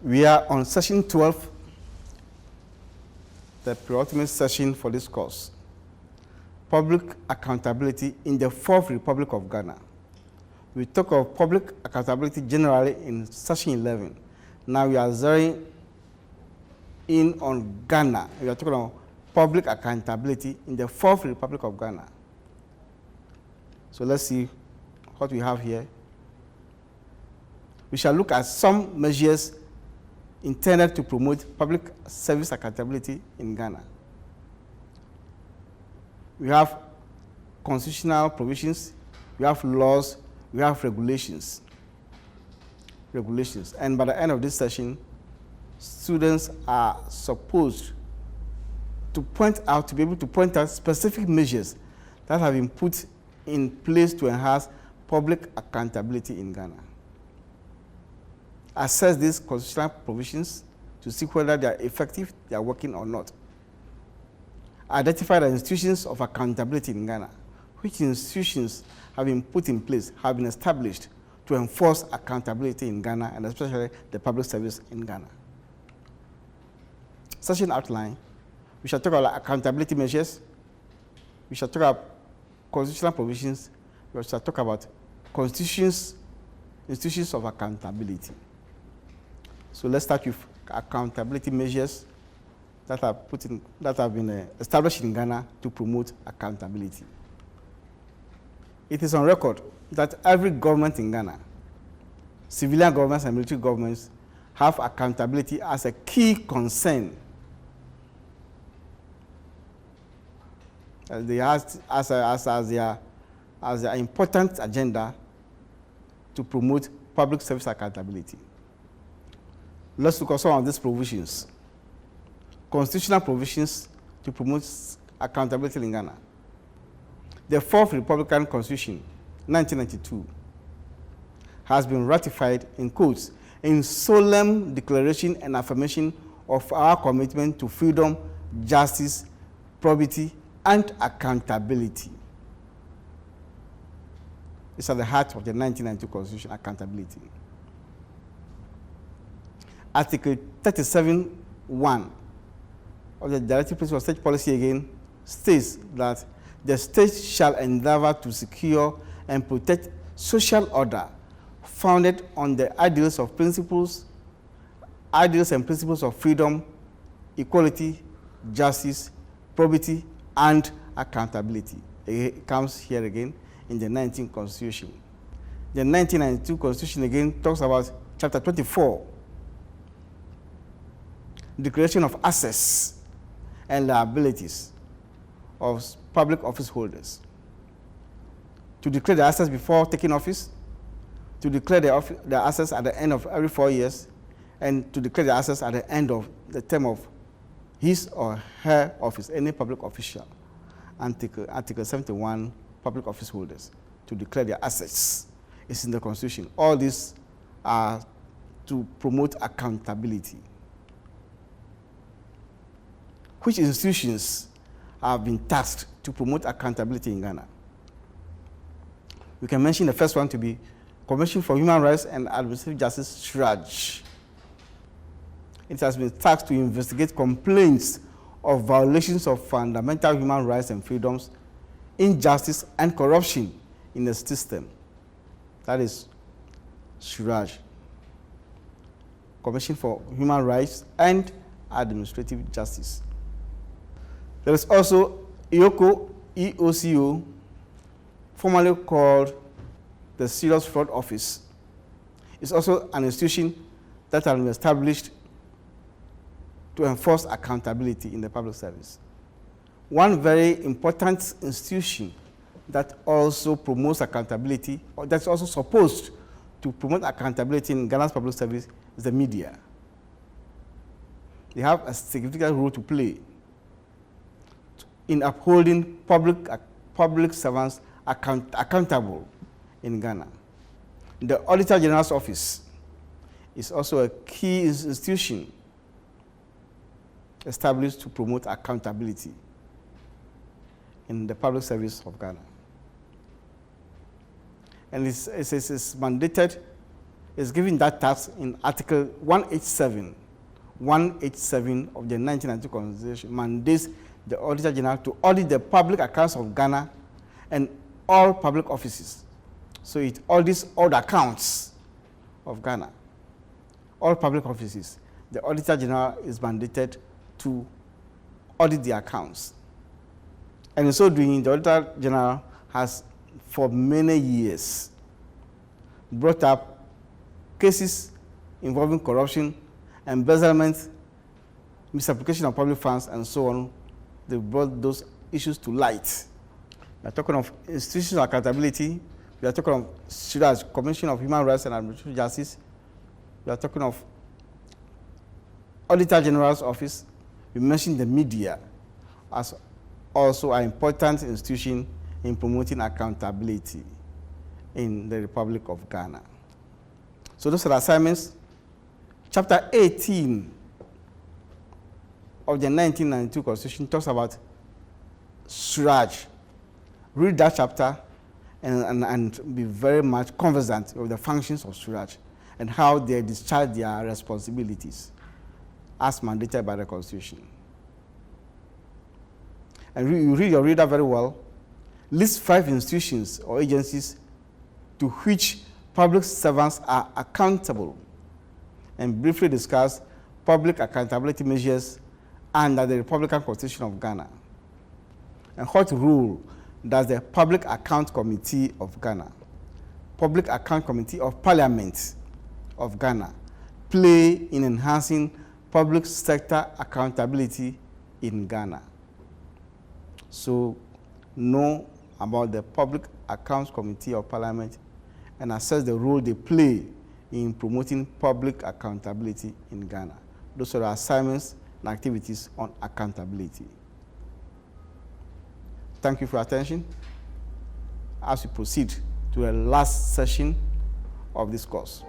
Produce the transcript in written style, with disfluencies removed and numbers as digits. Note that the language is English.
We are on session 12, the penultimate session for this course. Public accountability in the Fourth Republic of Ghana. We talk of public accountability generally in session 11. Now we are zeroing in on Ghana. We are talking about public accountability in the Fourth Republic of Ghana. So let's see what we have here. We shall look at some measures intended to promote public service accountability in Ghana. We have constitutional provisions, we have laws, we have regulations. And by the end of this session, students are supposed to be able to point out specific measures that have been put in place to enhance public accountability in Ghana. Assess these constitutional provisions to see whether they are effective, they are working or not. Identify the institutions of accountability in Ghana. Which institutions have been put in place, have been established to enforce accountability in Ghana, and especially the public service in Ghana. Session outline, we shall talk about accountability measures, we shall talk about constitutional provisions, we shall talk about institutions of accountability. So let's start with accountability measures that have been established in Ghana to promote accountability. It is on record that every government in Ghana, civilian governments and military governments, have accountability as a key concern. They have as their important agenda to promote public service accountability. Let's look at some of these provisions. Constitutional provisions to promote accountability in Ghana. The Fourth Republican Constitution, 1992, has been ratified in quotes in solemn declaration and affirmation of our commitment to freedom, justice, probity, and accountability. It's at the heart of the 1992 Constitution, accountability. Article 37(1) of the Directive Principles of State Policy again states that the state shall endeavor to secure and protect social order founded on the ideals and principles of freedom, equality, justice, probity, and accountability. It comes here again in the 19th Constitution. The 1992 Constitution again talks about Chapter 24, Declaration of Assets and Liabilities of public office holders. To declare the assets before taking office, to declare the assets at the end of every 4 years, and to declare the assets at the end of the term of his or her office, any public official. Article 71, public office holders, to declare their assets. It's in the Constitution. All these are to promote accountability. Which institutions have been tasked to promote accountability in Ghana? We can mention the first one to be Commission for Human Rights and Administrative Justice, SHRAJ. It has been tasked to investigate complaints of violations of fundamental human rights and freedoms, injustice, and corruption in the system. That is SHRAJ, Commission for Human Rights and Administrative Justice. There is also EOCO, formerly called the Serious Fraud Office. It's also an institution that has been established to enforce accountability in the public service. One very important institution that also promotes accountability, or that's also supposed to promote accountability in Ghana's public service, is the media. They have a significant role to play in upholding public servants accountable in Ghana. The Auditor-General's office is also a key institution established to promote accountability in the public service of Ghana. And it's mandated is given that task in Article 187. 187 of the 1992 Constitution mandates the Auditor-General to audit the public accounts of Ghana and all public offices. So it audits all the accounts of Ghana, all public offices. The Auditor-General is mandated to audit the accounts. And in so doing, the Auditor-General has, for many years, brought up cases involving corruption, embezzlement, misapplication of public funds, and so on. They brought those issues to light. We are talking of institutional accountability. We are talking of SURAJ, Commission of Human Rights and Administrative Justice. We are talking of Auditor General's Office. We mentioned the media as also an important institution in promoting accountability in the Republic of Ghana. So those are the assignments. Chapter 18 of the 1992 Constitution talks about SURAJ. Read that chapter and be very much conversant with the functions of SURAJ and how they discharge their responsibilities as mandated by the Constitution. And you read your reader very well. List 5 institutions or agencies to which public servants are accountable, and briefly discuss public accountability measures under the Republican Constitution of Ghana. And what role does the Public Account Committee of Ghana, Public Account Committee of Parliament of Ghana, play in enhancing public sector accountability in Ghana? So know about the Public Accounts Committee of Parliament and assess the role they play in promoting public accountability in Ghana. Those are the assignments and activities on accountability. Thank you for your attention. As we proceed to the last session of this course.